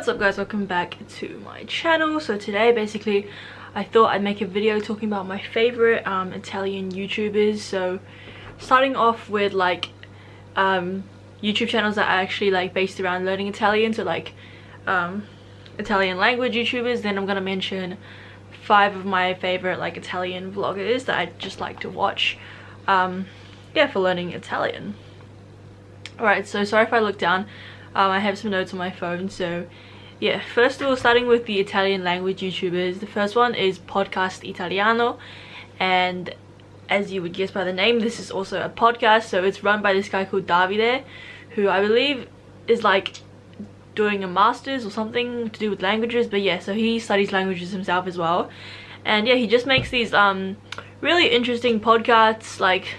What's up guys, welcome back to my channel. So today basically I thought I'd make a video talking about my favorite Italian YouTubers. So starting off with like YouTube channels that are actually like based around learning Italian, so like Italian language YouTubers. Then I'm gonna mention 5 of my favorite like Italian vloggers that I just like to watch yeah, for learning Italian. Alright, so sorry if I look down. I have some notes on my phone. So yeah, first of all, starting with the Italian language YouTubers, the first one is Podcast Italiano, and as you would guess by the name, this is also a podcast. So it's run by this guy called Davide, who I believe is like doing a master's or something to do with languages, but yeah, so he studies languages himself as well. And yeah, he just makes these really interesting podcasts. Like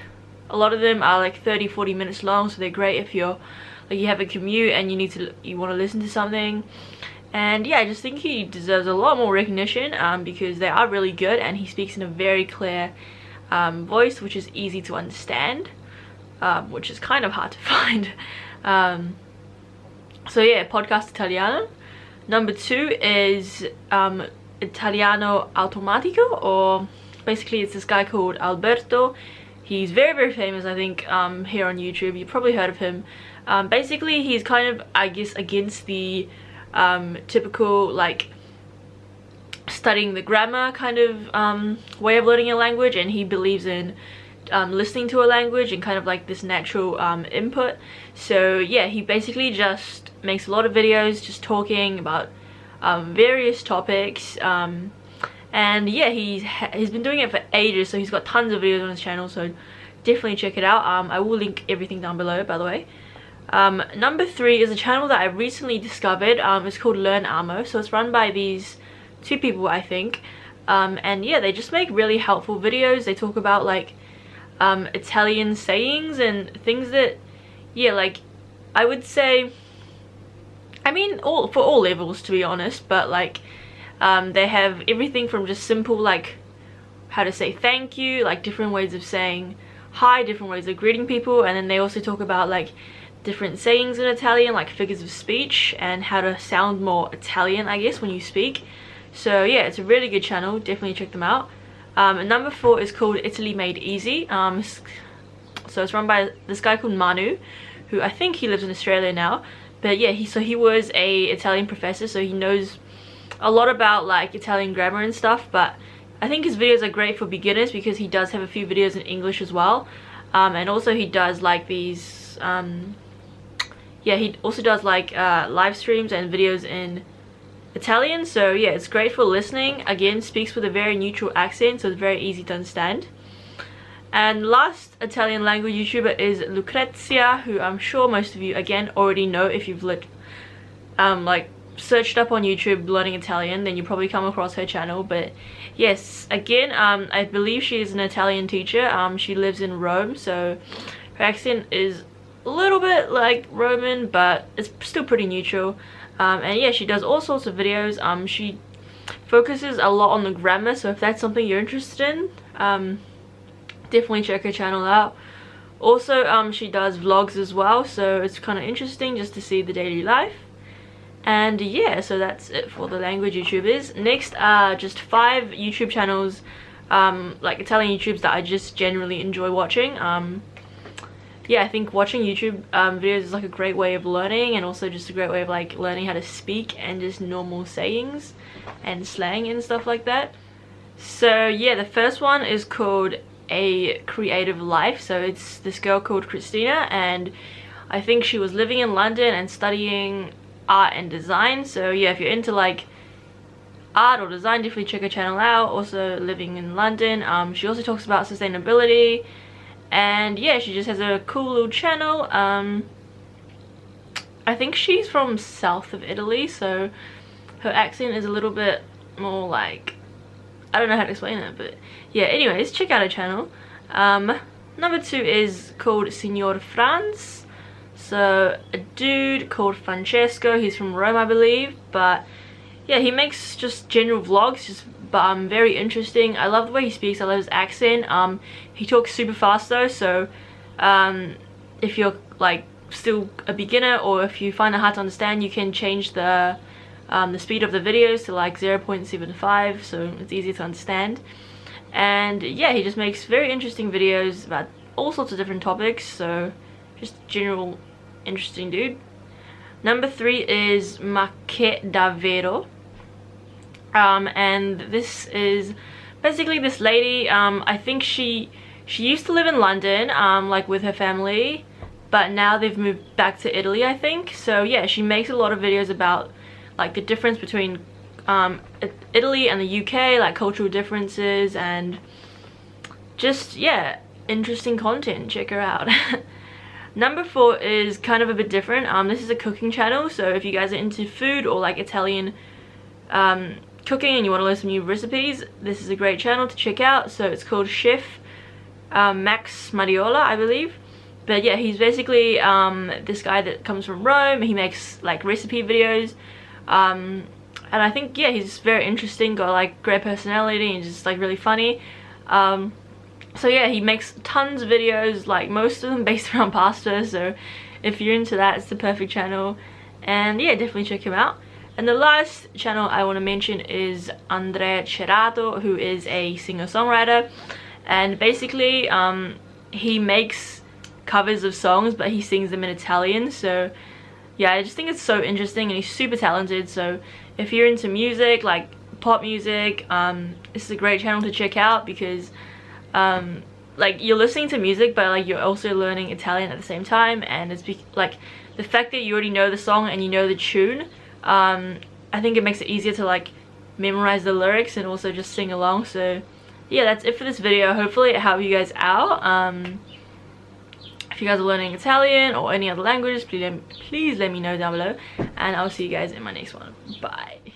a lot of them are like 30-40 minutes long, so they're great if you're like you have a commute and you want to listen to something. And yeah, I just think he deserves a lot more recognition because they are really good, and he speaks in a very clear voice, which is easy to understand, which is kind of hard to find. So yeah, Podcast Italiano. Number 2 is Italiano Automatico, or basically it's this guy called Alberto. He's very famous, I think, here on YouTube. You've probably heard of him. Basically he's kind of, I guess, against the typical like studying the grammar kind of way of learning a language, and he believes in listening to a language and kind of like this natural input. So yeah, he basically just makes a lot of videos just talking about various topics, and yeah, he's been doing it for ages, so he's got tons of videos on his channel, so definitely check it out. I will link everything down below, by the way. Number 3 is a channel that I recently discovered. It's called LearnAmo. So it's run by these 2 people, I think, and yeah, they just make really helpful videos. They talk about like Italian sayings and things that, yeah, like I would say, I mean, for all levels, to be honest, but like they have everything from just simple like how to say thank you, like different ways of saying hi, different ways of greeting people, and then they also talk about like different sayings in Italian, like figures of speech, and how to sound more Italian, I guess, when you speak. So yeah, it's a really good channel, definitely check them out. Number 4 is called Italy Made Easy. So it's run by this guy called Manu, who I think he lives in Australia now, but yeah, he was a Italian professor, so he knows a lot about like Italian grammar and stuff. But I think his videos are great for beginners because he does have a few videos in English as well, and also he does like these yeah, he also does like live streams and videos in Italian. So yeah, it's great for listening. Again, speaks with a very neutral accent, so it's very easy to understand. And last Italian language YouTuber is Lucrezia, who I'm sure most of you again already know if you've like searched up on YouTube learning Italian, then you probably come across her channel. But yes, again, I believe she is an Italian teacher. She lives in Rome, so her accent is a little bit like Roman, but it's still pretty neutral. And yeah, she does all sorts of videos. She focuses a lot on the grammar, so if that's something you're interested in, definitely check her channel out. Also, she does vlogs as well, so it's kind of interesting just to see the daily life. And yeah, so that's it for the language YouTubers. Next are just 5 YouTube channels, like Italian YouTubers that I just generally enjoy watching. Yeah, I think watching YouTube videos is like a great way of learning, and also just a great way of like learning how to speak and just normal sayings and slang and stuff like that. So yeah, the first one is called A Creative Life. So it's this girl called Christina, and I think she was living in London and studying art and design. So yeah, if you're into like art or design, definitely check her channel out. Also living in London. She also talks about sustainability, and yeah, she just has a cool little channel. I think she's from south of Italy, so her accent is a little bit more like, I don't know how to explain it, but yeah, anyways, check out her channel. Number 2 is called Signor Franz. So a dude called Francesco, he's from Rome, I believe, but yeah, he makes just general vlogs, just very interesting. I love the way he speaks, I love his accent. He talks super fast though, so if you're like still a beginner, or if you find it hard to understand, you can change the the speed of the videos to like 0.75, so it's easy to understand. And yeah, he just makes very interesting videos about all sorts of different topics, so just general interesting dude. Number 3 is MaCheDavvero. And this is basically this lady, I think she used to live in London, like with her family, but now they've moved back to Italy, I think. So yeah, she makes a lot of videos about like the difference between Italy and the UK, like cultural differences, and just, yeah, interesting content. Check her out. Number 4 is kind of a bit different. This is a cooking channel, so if you guys are into food or like Italian cooking and you want to learn some new recipes, this is a great channel to check out. So it's called Chef Max Mariola, I believe. But yeah, he's basically this guy that comes from Rome. He makes like recipe videos, and I think, yeah, he's very interesting, got like great personality, and just like really funny. So yeah, he makes tons of videos, like most of them based around pasta, so if you're into that, it's the perfect channel. And yeah, definitely check him out. And the last channel I want to mention is Andrea Cerrato, who is a singer-songwriter, and basically he makes covers of songs, but he sings them in Italian. So yeah, I just think it's so interesting, and he's super talented. So if you're into music, like pop music, this is a great channel to check out, because like you're listening to music, but like you're also learning Italian at the same time. And it's like the fact that you already know the song and you know the tune, I think it makes it easier to like memorize the lyrics and also just sing along. So yeah, that's it for this video. Hopefully it helped you guys out. If you guys are learning Italian or any other languages, please let me know down below, and I'll see you guys in my next one. Bye.